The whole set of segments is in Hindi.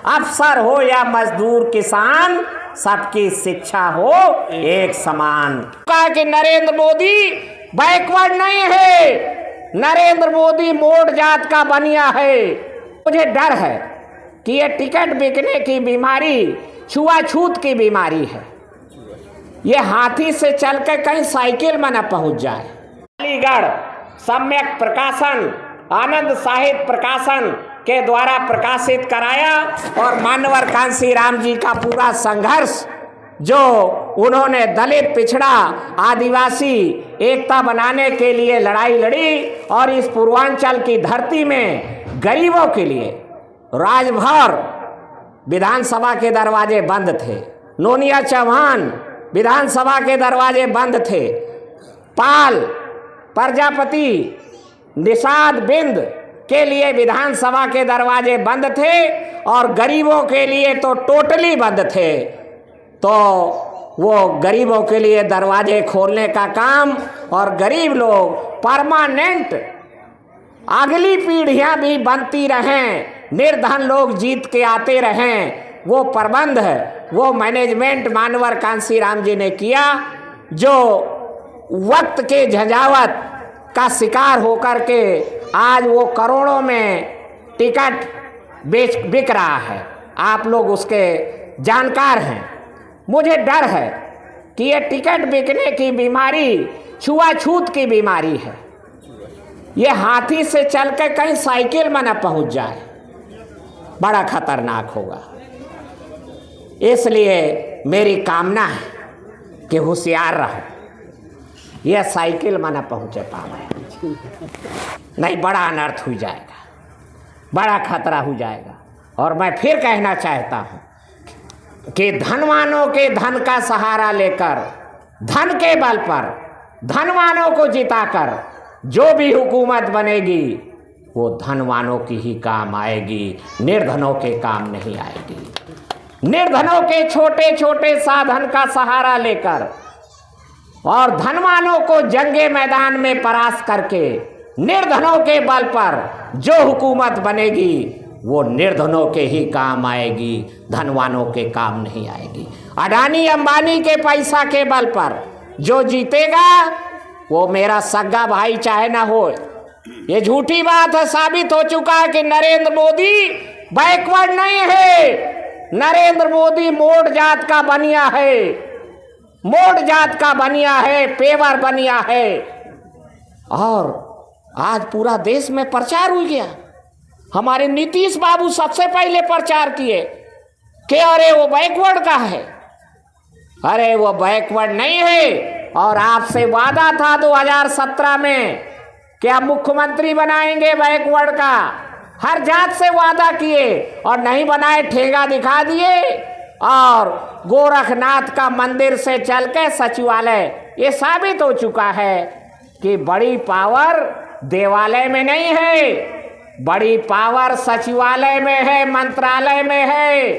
अफसर हो या मजदूर किसान, सबकी शिक्षा हो एक समान। कहा कि नरेंद्र मोदी बैकवर्ड नहीं है, नरेंद्र मोदी मोट जात का बनिया है। मुझे डर है कि ये टिकट बिकने की बीमारी छुआछूत की बीमारी है, ये हाथी से चल के कहीं साइकिल में न पहुंच जाए। अलीगढ़ सम्यक प्रकाशन आनंद साहित्य प्रकाशन के द्वारा प्रकाशित कराया और मानवर कांसी राम जी का पूरा संघर्ष जो उन्होंने दलित पिछड़ा आदिवासी एकता बनाने के लिए लड़ाई लड़ी और इस पूर्वांचल की धरती में गरीबों के लिए राजभर विधानसभा के दरवाजे बंद थे, नोनिया चौहान विधानसभा के दरवाजे बंद थे, पाल प्रजापति निषाद बिंद के लिए विधानसभा के दरवाजे बंद थे और गरीबों के लिए तो टोटली बंद थे। तो वो गरीबों के लिए दरवाजे खोलने का काम और गरीब लोग परमानेंट अगली पीढ़ियां भी बनती रहें, निर्धन लोग जीत के आते रहें, वो प्रबंध वो मैनेजमेंट मानवर कांसी राम जी ने किया, जो वक्त के झंझावत का शिकार होकर के आज वो करोड़ों में टिकट बिक रहा है। आप लोग उसके जानकार हैं। मुझे डर है कि ये टिकट बिकने की बीमारी छुआछूत की बीमारी है, ये हाथी से चल के कहीं साइकिल में न पहुंच जाए, बड़ा खतरनाक होगा। इसलिए मेरी कामना है कि होशियार रहो, यह साइकिल में न पहुंचे पावे, नहीं बड़ा अनर्थ हो जाएगा, बड़ा खतरा हो जाएगा। और मैं फिर कहना चाहता हूं कि धनवानों के धन का सहारा लेकर, धन के बल पर धनवानों को जिताकर जो भी हुकूमत बनेगी वो धनवानों की ही काम आएगी, निर्धनों के काम नहीं आएगी। निर्धनों के छोटे छोटे साधन का सहारा लेकर और धनवानों को जंगे मैदान में परास्त करके निर्धनों के बल पर जो हुकूमत बनेगी वो निर्धनों के ही काम आएगी, धनवानों के काम नहीं आएगी। अडानी अंबानी के पैसा के बल पर जो जीतेगा वो मेरा सगा भाई चाहे ना हो। ये झूठी बात है, साबित हो चुका है कि नरेंद्र मोदी बैकवर्ड नहीं है, नरेंद्र मोदी मोट जात का बनिया है, मोट जात का बनिया है, पेवर बनिया है। और आज पूरा देश में प्रचार हो गया। हमारे नीतीश बाबू सबसे पहले प्रचार किए कि अरे वो बैकवर्ड का है, अरे वो बैकवर्ड नहीं है। और आपसे वादा था 2017 में कि आप मुख्यमंत्री बनाएंगे बैकवर्ड का, हर जात से वादा किए और नहीं बनाए, ठेंगा दिखा दिए। और गोरखनाथ का मंदिर से चल के सचिवालय, ये साबित हो चुका है कि बड़ी पावर देवालय में नहीं है, बड़ी पावर सचिवालय में है, मंत्रालय में है।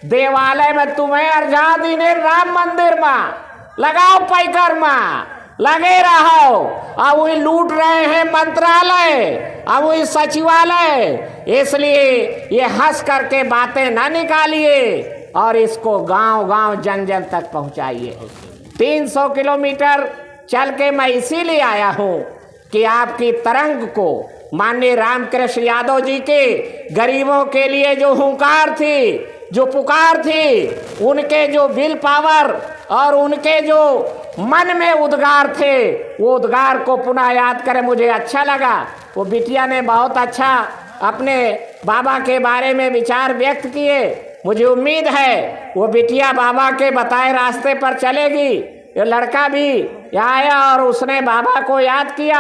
देवालय में तुम्हें आजादी ने राम मंदिर में लगाओ, पैकर में लगे रहो। अब वही लूट रहे हैं मंत्रालय, अब वही सचिवालय। इसलिए ये हंस करके बातें ना निकालिए और इसको गांव गांव जन जन तक पहुंचाइए। 300 किलोमीटर चल के मैं इसीलिए आया हूं कि आपकी तरंग को माननीय रामकृष्ण यादव जी के गरीबों के लिए जो हुंकार थी, जो पुकार थी, उनके जो विल पावर और उनके जो मन में उद्गार थे, वो उद्गार को पुनः याद करें। मुझे अच्छा लगा, वो बिटिया ने बहुत अच्छा अपने बाबा के बारे में विचार व्यक्त किए। मुझे उम्मीद है वो बिटिया बाबा के बताए रास्ते पर चलेगी। ये लड़का भी यहाँ आया और उसने बाबा को याद किया।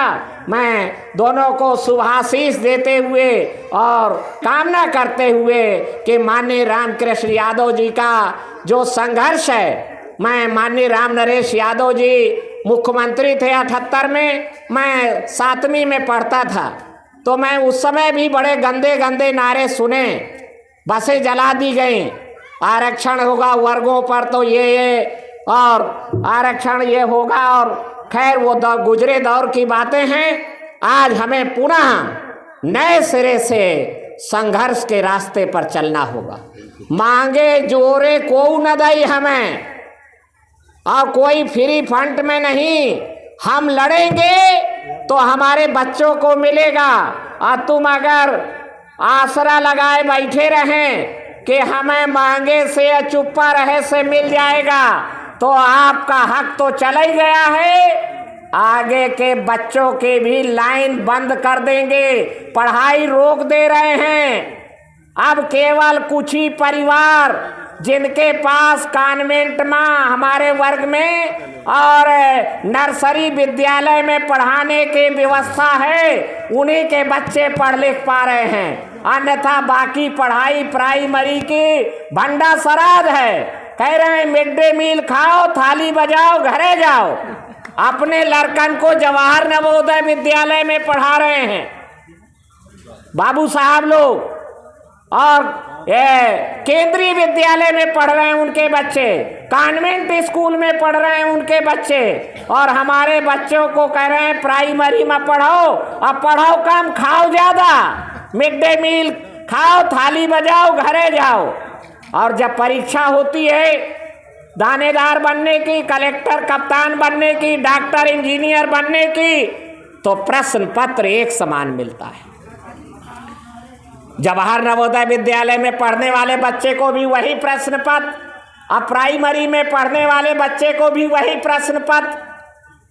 मैं दोनों को शुभाशीष देते हुए और कामना करते हुए कि माननीय रामकृष्ण यादव जी का जो संघर्ष है, मैं माननीय राम नरेश यादव जी मुख्यमंत्री थे 78 में, मैं 7वीं में पढ़ता था, तो मैं उस समय भी बड़े गंदे गंदे नारे सुने। बसें जला दी गई, आरक्षण होगा वर्गों पर तो ये और आरक्षण ये होगा, और खैर वो गुजरे दौर की बातें हैं। आज हमें पुनः नए सिरे से संघर्ष के रास्ते पर चलना होगा। मांगे जोरे को न दई हमें, और कोई फ्री फंड में नहीं। हम लड़ेंगे तो हमारे बच्चों को मिलेगा। और तुम अगर आसरा लगाए बैठे रहें कि हमें मांगे से या चुप्पा रहे से मिल जाएगा, तो आपका हक तो चला ही गया है। आगे के बच्चों की भी लाइन बंद कर देंगे, पढ़ाई रोक दे रहे हैं। अब केवल कुछ ही परिवार जिनके पास कॉन्वेंट में हमारे वर्ग में और नर्सरी विद्यालय में पढ़ाने की व्यवस्था है, उन्हीं के बच्चे पढ़ लिख पा रहे हैं। अन्यथा बाकी पढ़ाई प्राइमरी की भंडा सराद है। कह रहे हैं मिड डे मील खाओ, थाली बजाओ, घरे जाओ। अपने लड़कन को जवाहर नवोदय विद्यालय में पढ़ा रहे हैं बाबू साहब लोग, और केंद्रीय विद्यालय में पढ़ रहे हैं उनके बच्चे, कॉन्वेंट स्कूल में पढ़ रहे हैं उनके बच्चे, और हमारे बच्चों को कह रहे हैं प्राइमरी में पढ़ो, और पढ़ो कम, खाओ ज़्यादा, मिड डे मील खाओ, थाली बजाओ, घरे जाओ। और जब परीक्षा होती है दानेदार बनने की, कलेक्टर कप्तान बनने की, डॉक्टर इंजीनियर बनने की, तो प्रश्न पत्र एक समान मिलता है। जवाहर नवोदय विद्यालय में पढ़ने वाले बच्चे को भी वही प्रश्न पत्र, अब प्राइमरी में पढ़ने वाले बच्चे को भी वही प्रश्न पत्र।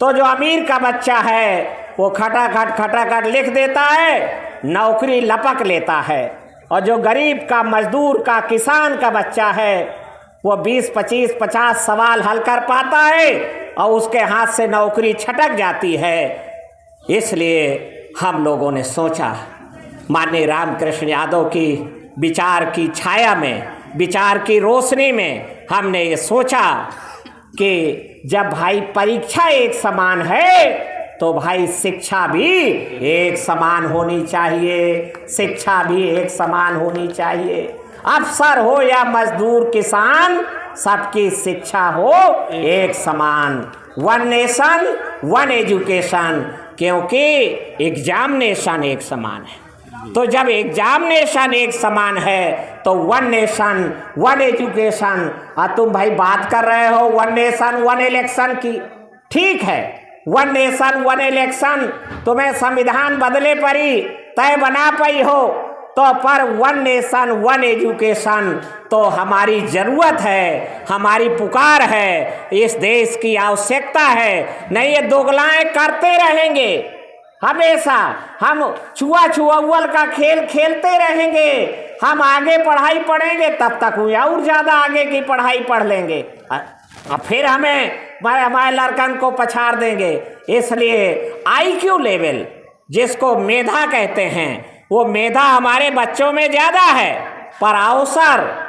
तो जो अमीर का बच्चा है वो खटाखट लिख देता है, नौकरी लपक लेता है, और जो गरीब का, मजदूर का, किसान का बच्चा है वो 20, 25, 50 सवाल हल कर पाता है और उसके हाथ से नौकरी छटक जाती है। इसलिए हम लोगों ने सोचा, माननीय रामकृष्ण यादव की विचार की छाया में, विचार की रोशनी में हमने ये सोचा कि जब भाई परीक्षा एक समान है तो भाई शिक्षा भी एक समान होनी चाहिए, शिक्षा भी एक समान होनी चाहिए। अफसर हो या मजदूर किसान, सबकी शिक्षा हो एक समान। वन नेशन वन एजुकेशन, क्योंकि एग्जामिनेशन एक समान है। तो जब एग्जामिनेशन एक समान है तो वन नेशन वन एजुकेशन। और तुम भाई बात कर रहे हो वन नेशन वन इलेक्शन की, ठीक है, वन नेशन वन इलेक्शन तुम्हें संविधान बदले परी तय बना पाई हो, तो पर वन नेशन वन एजुकेशन तो हमारी ज़रूरत है, हमारी पुकार है, इस देश की आवश्यकता है। नहीं ये दोगलाएं करते रहेंगे, हमेशा हम छुआ-छुआवल का खेल खेलते रहेंगे। हम आगे पढ़ाई पढ़ेंगे तब तक वो और ज़्यादा आगे की पढ़ाई पढ़ लेंगे, और फिर हमारे लड़कन को पछाड़ देंगे। इसलिए IQ लेवल जिसको मेधा कहते हैं, वो मेधा हमारे बच्चों में ज़्यादा है, पर अवसर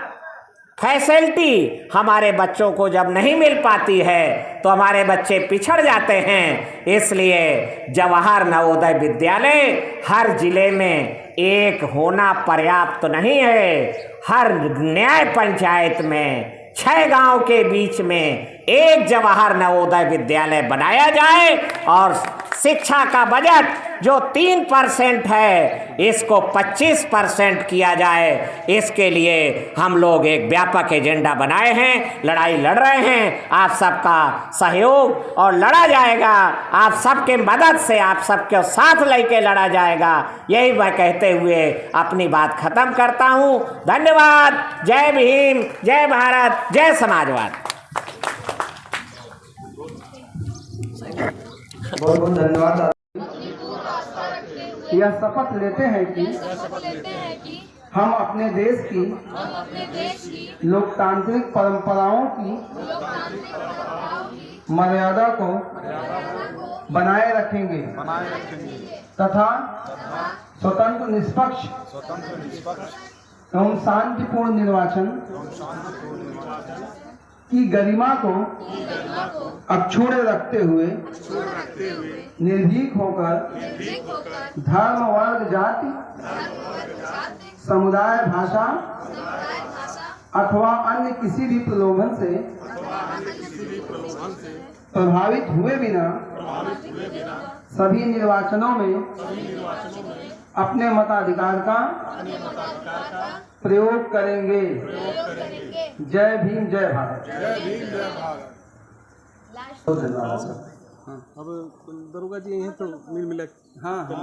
फैसिलिटी हमारे बच्चों को जब नहीं मिल पाती है तो हमारे बच्चे पिछड़ जाते हैं। इसलिए जवाहर नवोदय विद्यालय हर जिले में एक होना पर्याप्त नहीं है। हर न्याय पंचायत में 6 गांव के बीच में एक जवाहर नवोदय विद्यालय बनाया जाए, और शिक्षा का बजट जो 3% है इसको 25% किया जाए। इसके लिए हम लोग एक व्यापक एजेंडा बनाए हैं, लड़ाई लड़ रहे हैं। आप सबका सहयोग और लड़ा जाएगा, आप सबके मदद से, आप सबके साथ लेके लड़ा जाएगा। यही मैं कहते हुए अपनी बात खत्म करता हूँ। धन्यवाद। जय भीम, जय भारत, जय समाजवाद। बहुत बहुत धन्यवाद। यह शपथ लेते हैं कि हम अपने देश की लोकतांत्रिक परंपराओं की मर्यादा को बनाए रखेंगे तथा स्वतंत्र निष्पक्ष एवं शांतिपूर्ण निर्वाचन की गरिमा को अक्षुण्ण रखते हुए निर्भीक होकर धर्म, वर्ग, जाति, समुदाय, भाषा अथवा अन्य किसी भी प्रलोभन से प्रभावित हुए बिना सभी निर्वाचनों में अपने मताधिकार का प्रयोग करेंगे। जय भीम, जय भारत। बहुत धन्यवाद सर। हाँ, अब दरोगा जी हैं तो मिल मिला। हाँ हाँ।